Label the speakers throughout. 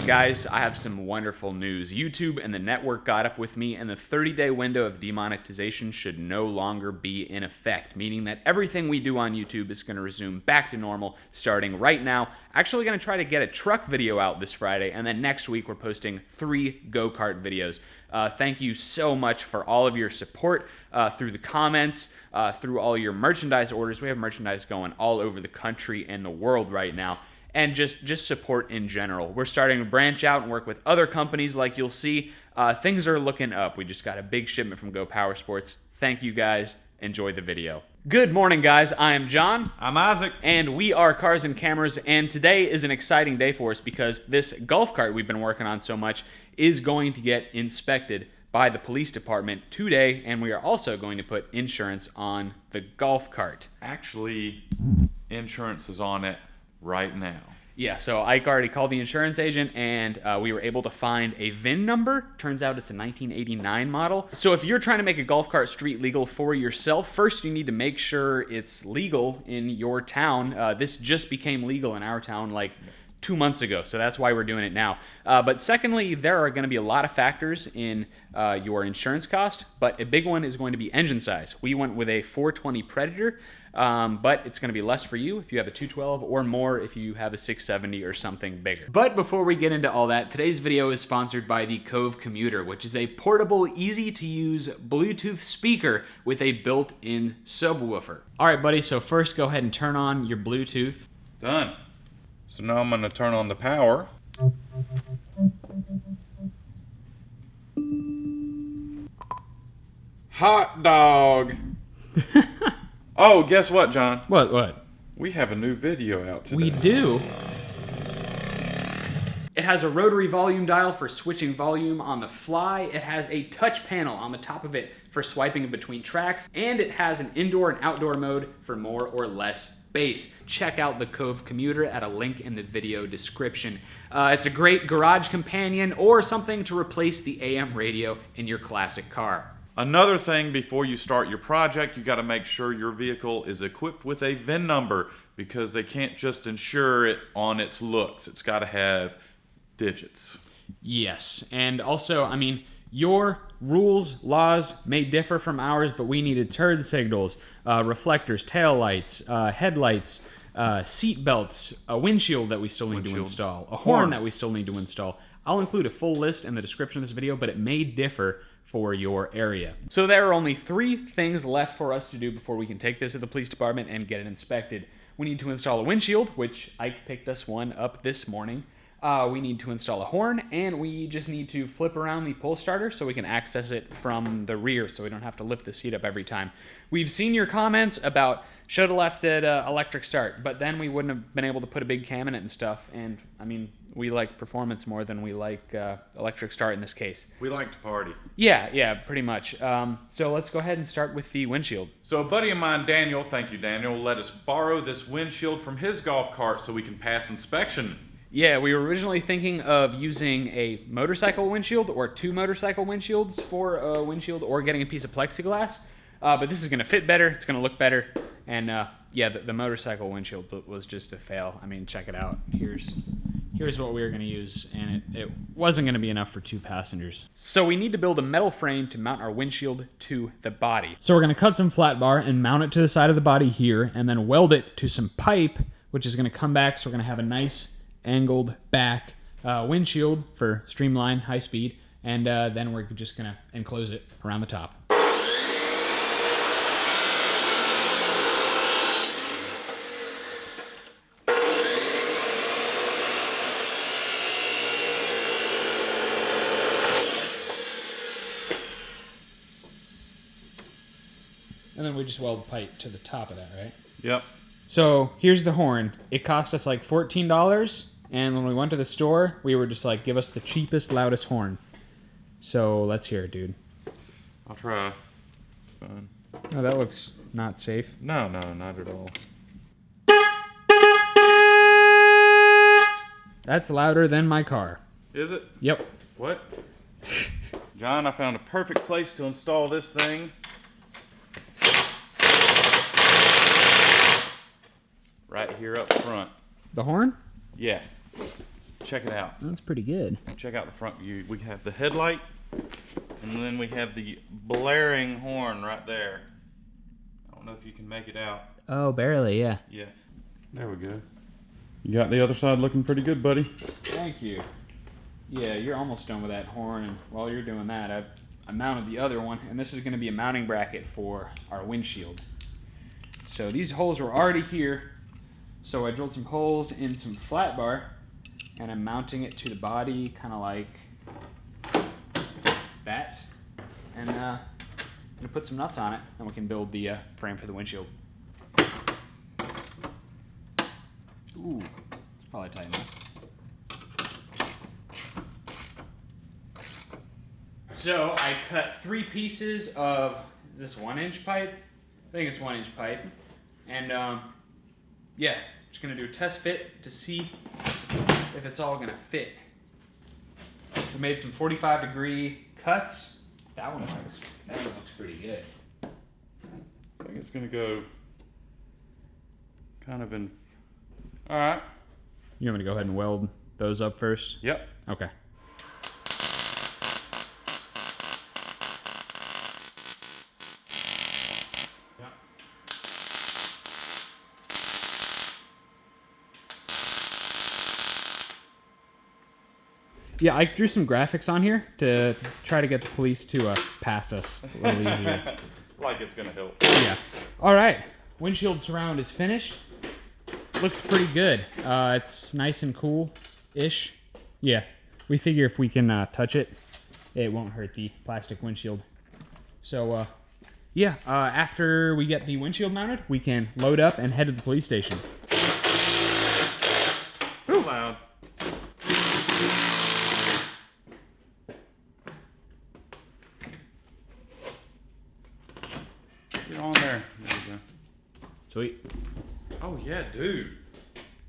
Speaker 1: Guys, I have some wonderful news. YouTube and the network got up with me, and the 30-day window of demonetization should no longer be in effect, meaning that everything we do on YouTube is going to resume back to normal starting right now. Actually going to try to get a truck video out this Friday, and then next week we're posting 3 go-kart videos. Thank you so much for all of your support through the comments, through all your merchandise orders. We have merchandise going all over the country and the world right now. And just support in general. We're starting to branch out and work with other companies like you'll see. Things are looking up. We just got a big shipment from Go Power Sports. Thank you guys. Enjoy the video. Good morning, guys. I am John.
Speaker 2: I'm Isaac.
Speaker 1: And we are Cars and Cameras. And today is an exciting day for us because this golf cart we've been working on so much is going to get inspected by the police department today. And we are also going to put insurance on the golf cart.
Speaker 2: Actually, insurance is on it right now.
Speaker 1: Yeah, so Ike already called the insurance agent, and we were able to find a VIN number. Turns out it's a 1989 model. So if you're trying to make a golf cart street legal for yourself, first you need to make sure it's legal in your town. This just became legal in our town like 2 months ago, so that's why we're doing it now. But secondly, there are going to be a lot of factors in your insurance cost, but a big one is going to be engine size. We went with a 420 Predator, but it's going to be less for you if you have a 212 or more if you have a 670 or something bigger. But before we get into all that, today's video is sponsored by the Cove Commuter, which is a portable, easy-to-use Bluetooth speaker with a built-in subwoofer. All right, buddy, so first go ahead and turn on your Bluetooth.
Speaker 2: Done. So now I'm going to turn on the power. Hot dog. Oh, guess what, John?
Speaker 1: What?
Speaker 2: We have a new video out today.
Speaker 1: We do. It has a rotary volume dial for switching volume on the fly. It has a touch panel on the top of it for swiping in between tracks. And it has an indoor and outdoor mode for more or less bass. Check out the Cove Commuter at a link in the video description. It's a great garage companion or something to replace the AM radio in your classic car.
Speaker 2: Another thing before you start your project, you got to make sure your vehicle is equipped with a VIN number because they can't just insure it on its looks. It's got to have digits.
Speaker 1: Yes, and also, I mean, your rules, laws may differ from ours, but we needed turn signals, reflectors, tail lights, headlights, seat belts, a windshield that we still need to install, a horn that we still need to install. I'll include a full list in the description of this video, but it may differ for your area. So there are only 3 things left for us to do before we can take this to the police department and get it inspected. We need to install a windshield, which Ike picked us one up this morning. We need to install a horn, and we just need to flip around the pull starter so we can access it from the rear so we don't have to lift the seat up every time. We've seen your comments about should have left it electric start, but then we wouldn't have been able to put a big cam in it and stuff, and I mean, we like performance more than we like electric start in this case.
Speaker 2: We like to party.
Speaker 1: Yeah, pretty much. So let's go ahead and start with the windshield.
Speaker 2: So a buddy of mine, Daniel, thank you Daniel, let us borrow this windshield from his golf cart so we can pass inspection.
Speaker 1: Yeah, we were originally thinking of using a motorcycle windshield or 2 motorcycle windshields for a windshield or getting a piece of plexiglass. But this is going to fit better, it's going to look better, and yeah, the motorcycle windshield was just a fail. I mean, check it out. Here's what we were going to use, and it wasn't going to be enough for 2 passengers. So we need to build a metal frame to mount our windshield to the body. So we're going to cut some flat bar and mount it to the side of the body here, and then weld it to some pipe, which is going to come back, so we're going to have a nice angled back windshield for streamline, high speed, and then we're just going to enclose it around the top. And then we just weld pipe to the top of that, right?
Speaker 2: Yep.
Speaker 1: So here's the horn. It cost us like $14, and when we went to the store, we were just like, give us the cheapest, loudest horn. So let's hear it, dude.
Speaker 2: I'll try. Fine.
Speaker 1: Oh, that looks not safe.
Speaker 2: No, not at all.
Speaker 1: That's louder than my car.
Speaker 2: Is it?
Speaker 1: Yep.
Speaker 2: What? John, I found a perfect place to install this thing. right here up front.
Speaker 1: The horn?
Speaker 2: Yeah. Check it out.
Speaker 1: That's pretty good.
Speaker 2: Check out the front view. We have the headlight, and then we have the blaring horn right there. I don't know if you can make it out.
Speaker 1: Oh, barely, yeah.
Speaker 2: Yeah. There we go. You got the other side looking pretty good, buddy.
Speaker 1: Thank you. Yeah, you're almost done with that horn, and while you're doing that, I mounted the other one, and this is going to be a mounting bracket for our windshield. So these holes were already here, so I drilled some holes in some flat bar, and I'm mounting it to the body, kind of like that, and I'm going to put some nuts on it, and we can build the frame for the windshield. Ooh, it's probably tight enough. So I cut 3 pieces of, is this 1-inch pipe? I think it's 1-inch pipe. And yeah, just gonna do a test fit to see if it's all gonna fit. We made some 45-degree cuts. That one looks pretty good.
Speaker 2: I think it's gonna go kind of in. All right.
Speaker 1: You want me to go ahead and weld those up first?
Speaker 2: Yep.
Speaker 1: Okay. Yeah, I drew some graphics on here to try to get the police to pass us a little easier.
Speaker 2: Like it's gonna help.
Speaker 1: Yeah. All right. Windshield surround is finished. Looks pretty good. It's nice and cool-ish. Yeah. We figure if we can touch it, it won't hurt the plastic windshield. So, yeah. After we get the windshield mounted, we can load up and head to the police station.
Speaker 2: Too loud. Get on there. There you go.
Speaker 1: Sweet.
Speaker 2: Oh yeah, dude.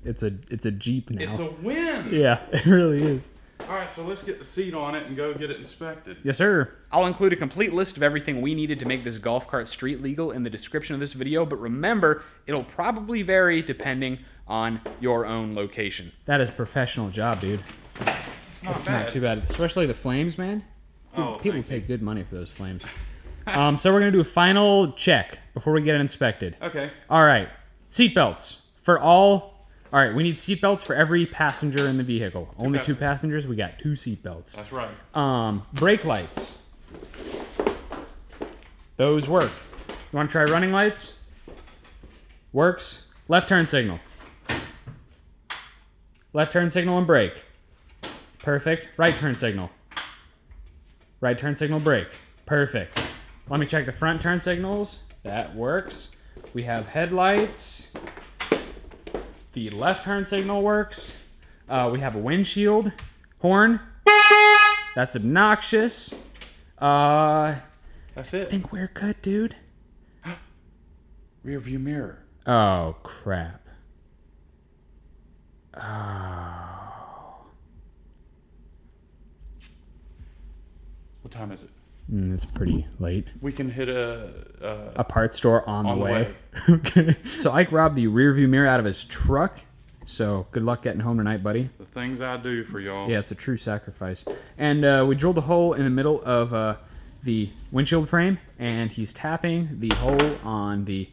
Speaker 1: It's a Jeep now.
Speaker 2: It's a win.
Speaker 1: Yeah, it really is.
Speaker 2: All right, so let's get the seat on it and go get it inspected.
Speaker 1: Yes, sir. I'll include a complete list of everything we needed to make this golf cart street legal in the description of this video, but remember, it'll probably vary depending on your own location. That is a professional job, dude.
Speaker 2: It's not
Speaker 1: It's
Speaker 2: bad.
Speaker 1: not too bad, especially the flames, man.
Speaker 2: Oh,
Speaker 1: People
Speaker 2: thank
Speaker 1: pay
Speaker 2: you.
Speaker 1: good money for those flames. So we're gonna do a final check before we get it inspected.
Speaker 2: Okay.
Speaker 1: All right, seatbelts for all. All right, we need seatbelts for every passenger in the vehicle. Only 2 passengers. We got 2 seatbelts.
Speaker 2: That's right.
Speaker 1: Brake lights. Those work. You want to try running lights? Works. Left turn signal. Left turn signal and brake. Perfect. Right turn signal. Right turn signal, brake. Perfect. Let me check the front turn signals. That works. We have headlights. The left turn signal works. We have a windshield. Horn. That's obnoxious.
Speaker 2: That's
Speaker 1: I
Speaker 2: it.
Speaker 1: think we're good, dude.
Speaker 2: Rear view mirror.
Speaker 1: Oh, crap. Oh.
Speaker 2: What time is it?
Speaker 1: It's pretty late.
Speaker 2: We can hit a
Speaker 1: Parts store on the
Speaker 2: the
Speaker 1: way. Okay. So Ike robbed the rear view mirror out of his truck. So good luck getting home tonight, buddy.
Speaker 2: the things I do for y'all.
Speaker 1: Yeah, it's a true sacrifice. And we drilled a hole in the middle of the windshield frame, and he's tapping the hole on the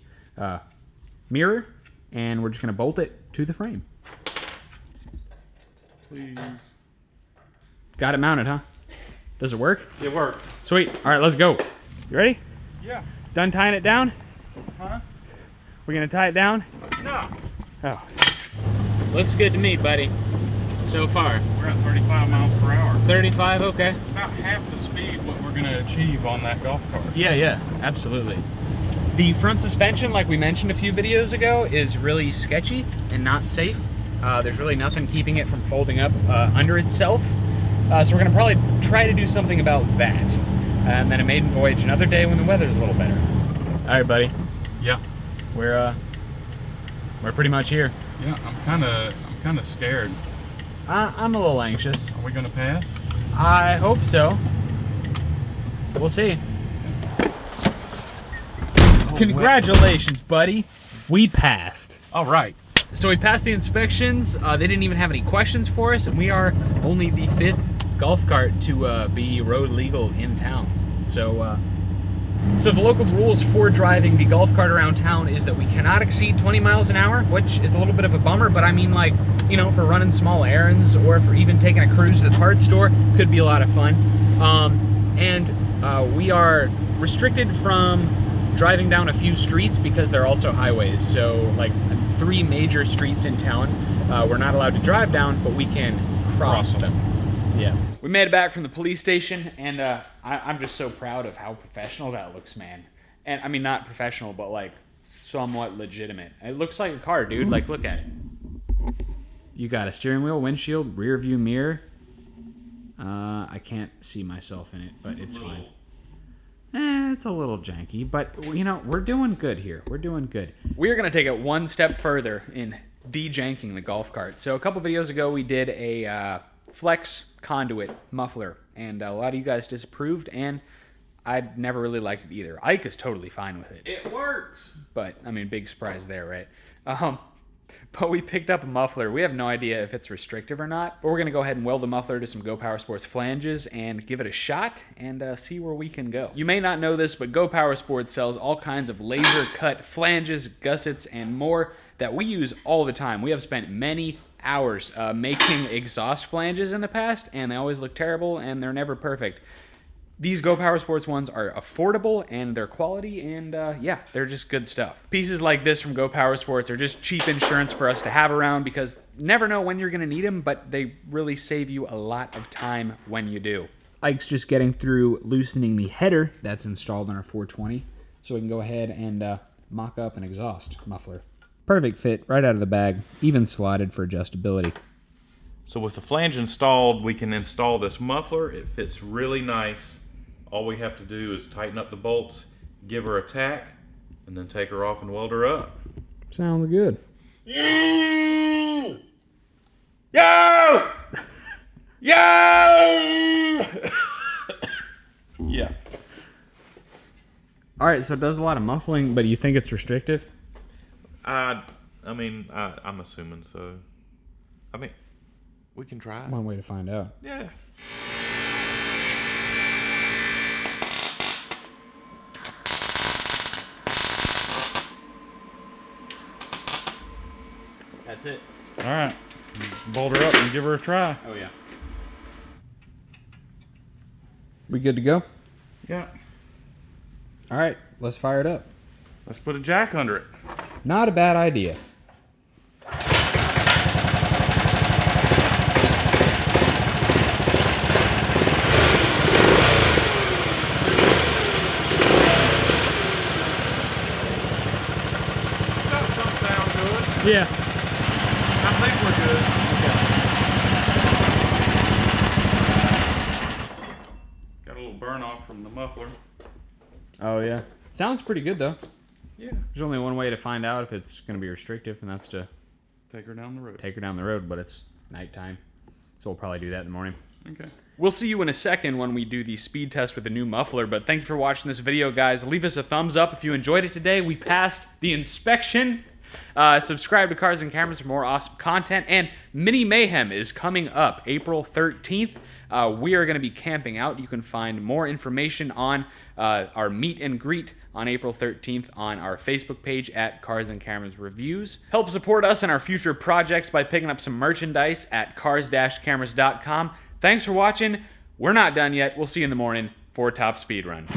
Speaker 1: mirror, and we're just going to bolt it to the frame.
Speaker 2: Please.
Speaker 1: Got it mounted, huh? Does it work?
Speaker 2: It works.
Speaker 1: Sweet. All right, let's go. You ready?
Speaker 2: Yeah.
Speaker 1: Done tying it down?
Speaker 2: Huh?
Speaker 1: We're going to tie it down?
Speaker 2: No.
Speaker 1: Oh. Looks good to me, buddy. So far.
Speaker 2: We're at 35 miles per hour.
Speaker 1: 35, okay.
Speaker 2: About half the speed what we're gonna achieve on that golf cart.
Speaker 1: Yeah, absolutely. The front suspension, like we mentioned a few videos ago, is really sketchy and not safe. There's really nothing keeping it from folding up under itself. So we're gonna probably try to do something about that. And then a maiden voyage another day when the weather's a little better. All right, buddy.
Speaker 2: Yeah.
Speaker 1: We're pretty much here.
Speaker 2: Yeah, I'm kinda scared.
Speaker 1: I'm a little anxious.
Speaker 2: Are we gonna pass?
Speaker 1: I hope so. We'll see. Congratulations, buddy. We passed.
Speaker 2: All right.
Speaker 1: So we passed the inspections. They didn't even have any questions for us, and we are only the 5th golf cart to be road legal in town. So the local rules for driving the golf cart around town is that we cannot exceed 20 miles an hour, which is a little bit of a bummer, but I mean, like, you know, for running small errands or for even taking a cruise to the parts store, could be a lot of fun. We are restricted from driving down a few streets because they're also highways. So, like, 3 major streets in town, we're not allowed to drive down, but we can cross them. Yeah. We made it back from the police station, and I'm just so proud of how professional that looks, man. And I mean, not professional, but like somewhat legitimate. It looks like a car, dude. Like, look at it. You got a steering wheel, windshield, rear view mirror. I can't see myself in it, but it's fine. It's a little janky, but you know, we're doing good here. We're doing good. We're gonna take it one step further in de-janking the golf cart. So a couple videos ago, we did a flex conduit muffler, and a lot of you guys disapproved, and I never really liked it either. Ike is totally fine with it.
Speaker 2: It works.
Speaker 1: But I mean, big surprise there, right? But we picked up a muffler. We have no idea if it's restrictive or not, but we're gonna go ahead and weld the muffler to some Go Power Sports flanges and give it a shot and see where we can go. You may not know this, but Go Power Sports sells all kinds of laser cut flanges, gussets, and more that we use all the time. We have spent many hours making exhaust flanges in the past, and they always look terrible and they're never perfect. These Go Power Sports ones are affordable and they're quality, and yeah, they're just good stuff. Pieces like this from Go Power Sports are just cheap insurance for us to have around because never know when you're gonna need them, but they really save you a lot of time when you do. Ike's just getting through loosening the header that's installed on our 420, so we can go ahead and mock up an exhaust muffler. Perfect fit right out of the bag, even slotted for adjustability.
Speaker 2: So with the flange installed, we can install this muffler. It fits really nice. All we have to do is tighten up the bolts, give her a tack, and then take her off and weld her up.
Speaker 1: Sounds good.
Speaker 2: Yo! Yo! Yo! Yeah.
Speaker 1: All right, so it does a lot of muffling, but you think it's restrictive?
Speaker 2: I'm assuming so. I mean, we can try.
Speaker 1: One way to find out.
Speaker 2: Yeah.
Speaker 1: That's it.
Speaker 2: All right. Just bolt her up and give her a try.
Speaker 1: Oh, yeah. We good to go?
Speaker 2: Yeah.
Speaker 1: All right, let's fire it up.
Speaker 2: Let's put a jack under it.
Speaker 1: Not a bad idea.
Speaker 2: That some sound good.
Speaker 1: Yeah.
Speaker 2: I think we're good. Okay. Got a little burn off from the muffler.
Speaker 1: Oh, yeah. Sounds pretty good, though.
Speaker 2: Yeah.
Speaker 1: There's only one way to find out if it's going to be restrictive, and that's to
Speaker 2: Take her down the road.
Speaker 1: take her down the road, but it's nighttime. So we'll probably do that in the morning.
Speaker 2: Okay.
Speaker 1: We'll see you in a second when we do the speed test with the new muffler, but thank you for watching this video, guys. Leave us a thumbs up if you enjoyed it today. We passed the inspection. Subscribe to Cars and Cameras for more awesome content, and Mini Mayhem is coming up April 13th. We are going to be camping out. You can find more information on our meet and greet on April 13th on our Facebook page at Cars and Cameras Reviews. Help support us in our future projects by picking up some merchandise at cars-cameras.com. Thanks for watching. We're not done yet. We'll see you in the morning for Top Speed Run.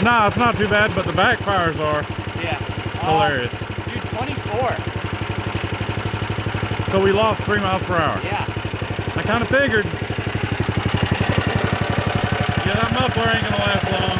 Speaker 3: No, it's not too bad, but the backfires are
Speaker 1: Yeah.
Speaker 3: hilarious.
Speaker 1: Dude, 24.
Speaker 3: So we lost 3 miles per hour.
Speaker 1: Yeah.
Speaker 3: I kind of figured. Yeah, that muffler ain't gonna last long.